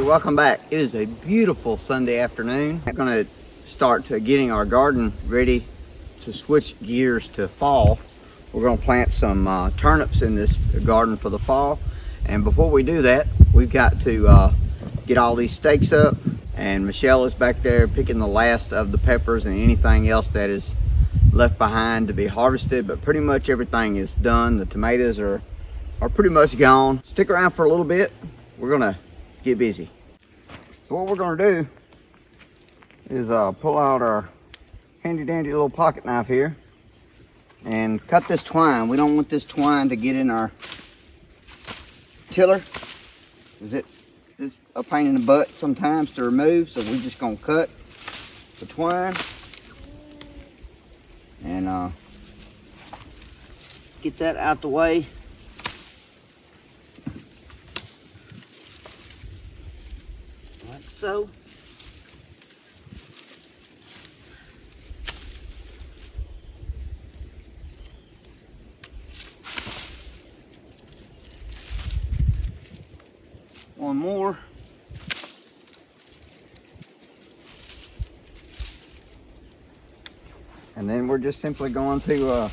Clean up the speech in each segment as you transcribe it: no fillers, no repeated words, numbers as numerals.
welcome back. It is a beautiful Sunday afternoon. I'm going to start getting our garden ready to switch gears to fall. We're going to plant some turnips in this garden for the fall. And before we do that, we've got to get all these stakes up. And Michelle is back there picking the last of the peppers and anything else that is left behind to be harvested. But pretty much everything is done. The tomatoes are pretty much gone. Stick around for a little bit. We're going to get busy. So what we're going to do is pull out our handy dandy little pocket knife here and cut this twine. We don't want this twine to get in our tiller, because it's a pain in the butt sometimes to remove. So we're just going to cut the twine and get that out the way. Like so. One more. And then we're just simply going to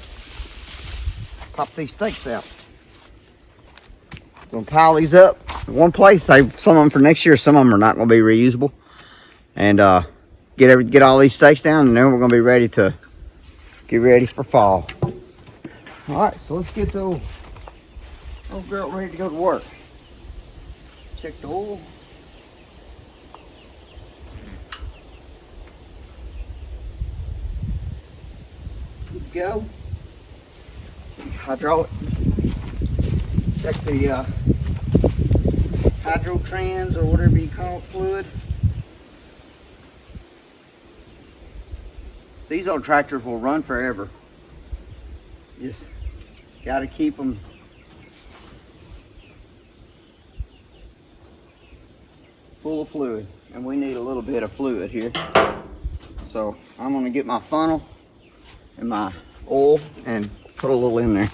pop these stakes out. We'll pile these up in one place, save some of them for next year. Some of them are not going to be reusable. And get all these stakes down, and then we're going to be ready to get ready for fall. All right, so let's get the old girl ready to go to work. Check the oil. Good to go. Hydraulic. Check the hydro trans or whatever you call it, fluid. These old tractors will run forever. Just got to keep them full of fluid, and we need a little bit of fluid here. So I'm going to get my funnel and my oil and put a little in there.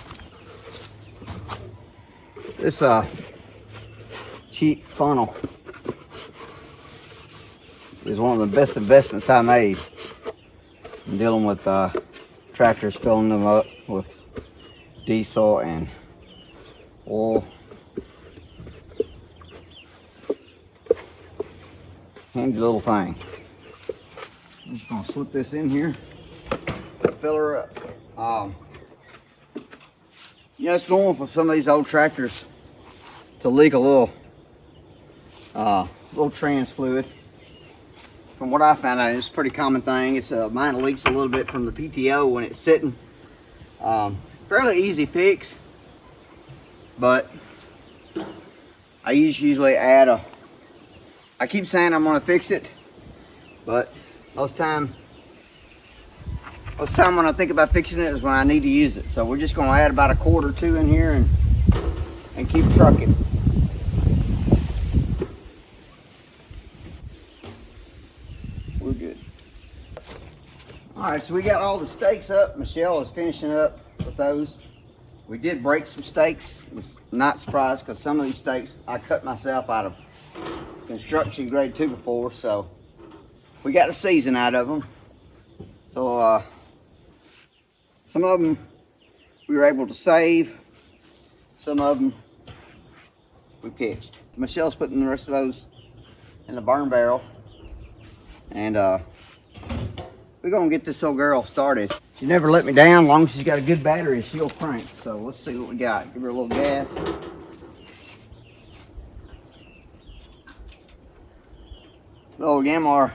This cheap funnel is one of the best investments I made in dealing with tractors, filling them up with diesel and oil. Handy little thing. I'm just gonna slip this in here, fill her up. Yeah, it's normal for some of these old tractors to leak a little trans fluid. From what I found out, it's a pretty common thing. It's mine leaks a little bit from the PTO when it's sitting. Fairly easy fix, but I usually add I keep saying I'm gonna fix it, but most time when I think about fixing it is when I need to use it. So we're just gonna add about a quart or two in here and keep trucking. We're good. All right, so we got all the stakes up. Michelle is finishing up with those. We did break some stakes. I was not surprised, because some of these stakes I cut myself out of construction grade 2 before, so we got a season out of them. So some of them we were able to save, some of them we pitched. Michelle's putting the rest of those in the burn barrel, and we're gonna get this old girl started. She never let me down. As long as she's got a good battery, she'll crank. So let's see what we got. Give her a little gas. The old Yamaha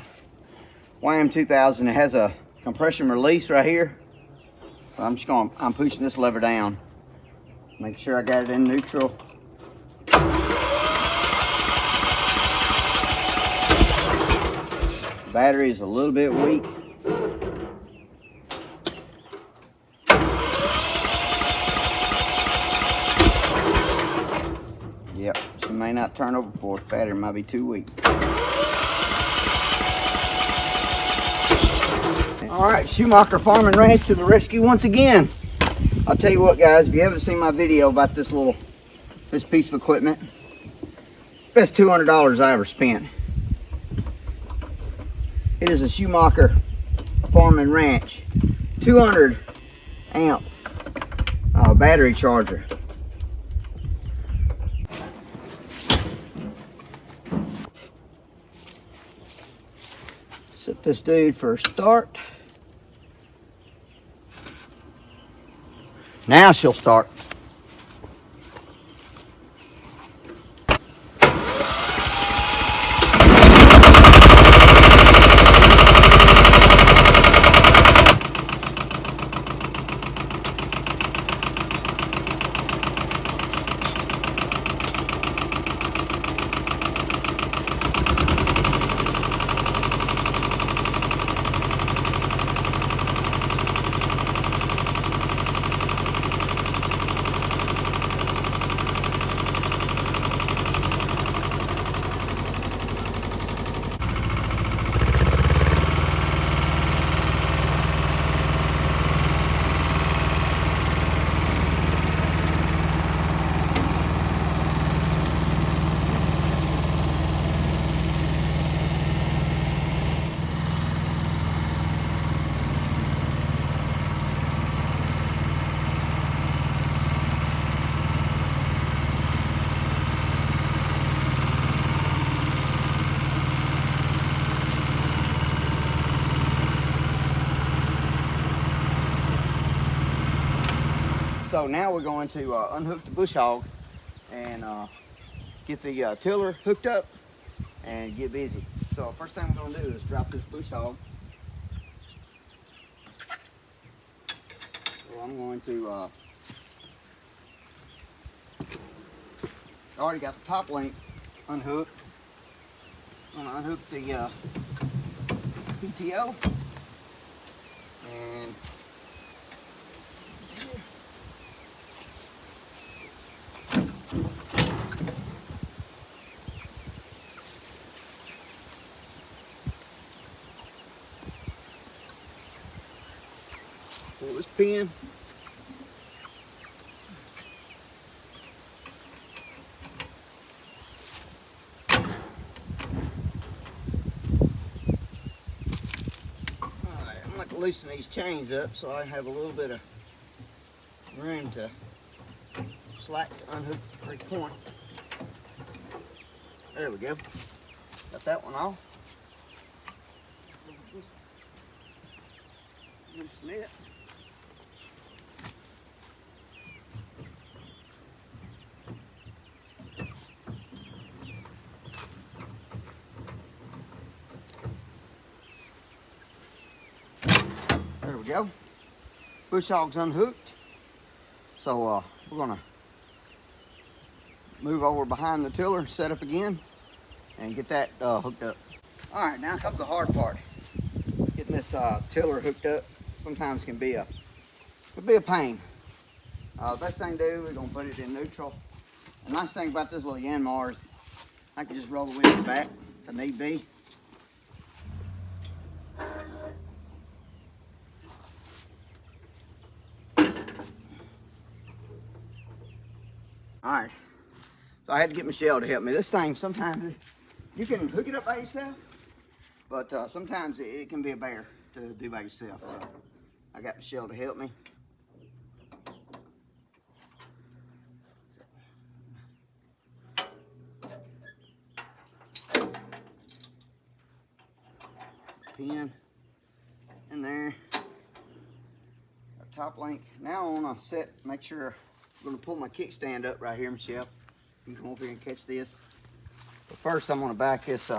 YM 2000, it has a compression release right here. So I'm pushing this lever down. Make sure I got it in neutral. The battery is a little bit weak. Yep, she may not turn over for it. Battery might be too weak. All right, Schumacher Farm and Ranch to the rescue once again. I'll tell you what, guys, if you haven't seen my video about this piece of equipment, Best $200 I ever spent. It is a Schumacher Farm and Ranch 200 amp battery charger. Set this dude for a start. Now she'll start. So now we're going to unhook the bush hog and get the tiller hooked up and get busy. So first thing we're going to do is drop this bush hog. So I'm going to, I already got the top link unhooked. I'm going to unhook the PTO and pull this pin. Alright, I'm going to loosen these chains up so I have a little bit of room to slack to unhook the 3-point. There we go. Got that one off. Loosen it. There we go. Bush hog's unhooked. So we're gonna move over behind the tiller and set up again and get that hooked up. All right, now comes the hard part. Getting this tiller hooked up sometimes can be a pain. Best thing to do, we're gonna put it in neutral. The nice thing about this little Yanmar is I can just roll the wheels back if need be. All right, so I had to get Michelle to help me. This thing, sometimes you can hook it up by yourself, but sometimes it can be a bear to do by yourself. So I got Michelle to help me. Pin in there. Top link. Now I want to set, make sure I'm going to pull my kickstand up right here, Michelle. You come over here and catch this. But first, I'm going to back this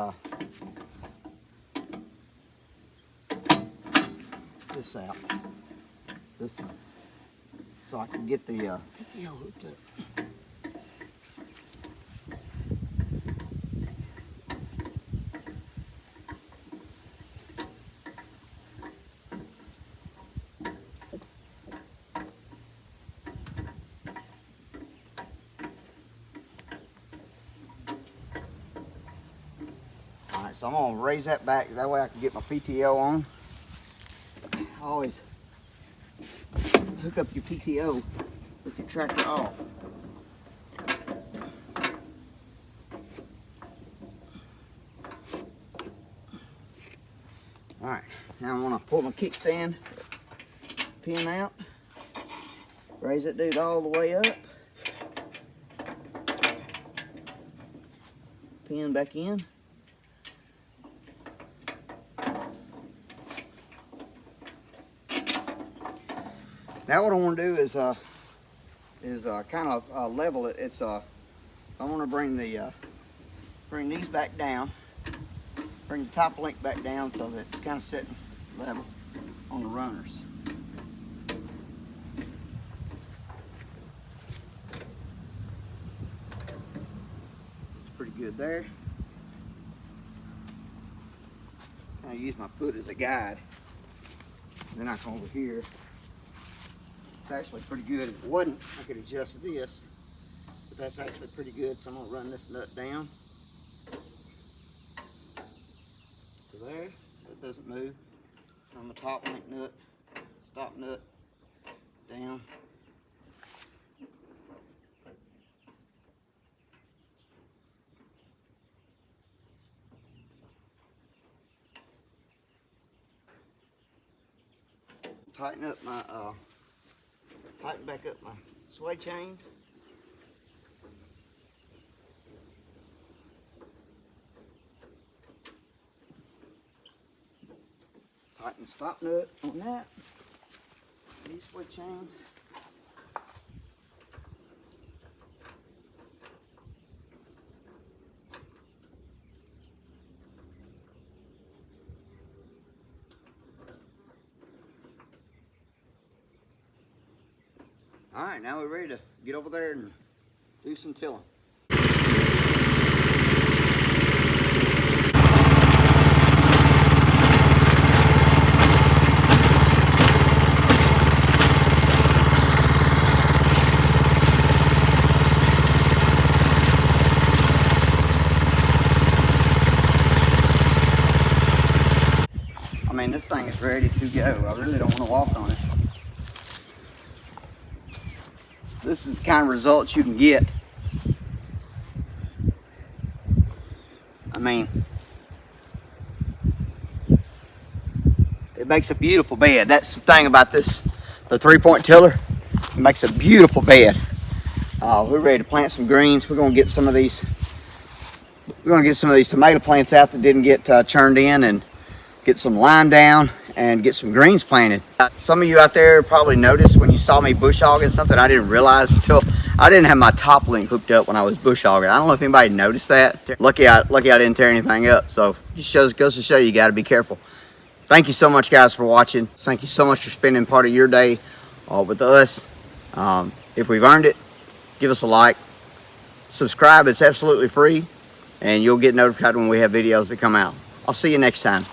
this out. This, so I can get the PTO hooked up. Alright, so I'm going to raise that back, that way I can get my PTO on. Always hook up your PTO with your tractor off. All right, now I'm gonna pull my kickstand pin out, raise that dude all the way up, pin back in. Now what I want to do is kind of level it. I want to bring these back down, bring the top link back down so that it's kind of sitting level on the runners. It's pretty good there. Kind of use my foot as a guide. Then I come over here. It's actually pretty good. If it wasn't, I could adjust this, but that's actually pretty good. So I'm gonna run this nut down to there. That doesn't move. On the top link nut, stop nut down. Tighten up my tighten back up my sway chains. Tighten the stop nut on that. These sway chains. All right, now we're ready to get over there and do some tilling. I mean, this thing is ready to go. I really don't want to walk on it. This is the kind of results you can get. I mean, it makes a beautiful bed. That's the thing about this, the 3-point tiller. It makes a beautiful bed. We're ready to plant some greens. We're gonna get some of these. We're gonna get some of these tomato plants out that didn't get churned in, and get some lime down and get some greens planted. Some of you out there probably noticed when you saw me bush hogging something I didn't realize until I didn't have my top link hooked up when I was bush hogging. I don't know if anybody noticed that. Lucky I didn't tear anything up. So it goes to show you got to be careful. Thank you so much, guys, for watching. Thank you so much for spending part of your day with us. If we've earned it, give us a like. Subscribe, it's absolutely free, and you'll get notified when we have videos that come out. I'll see you next time.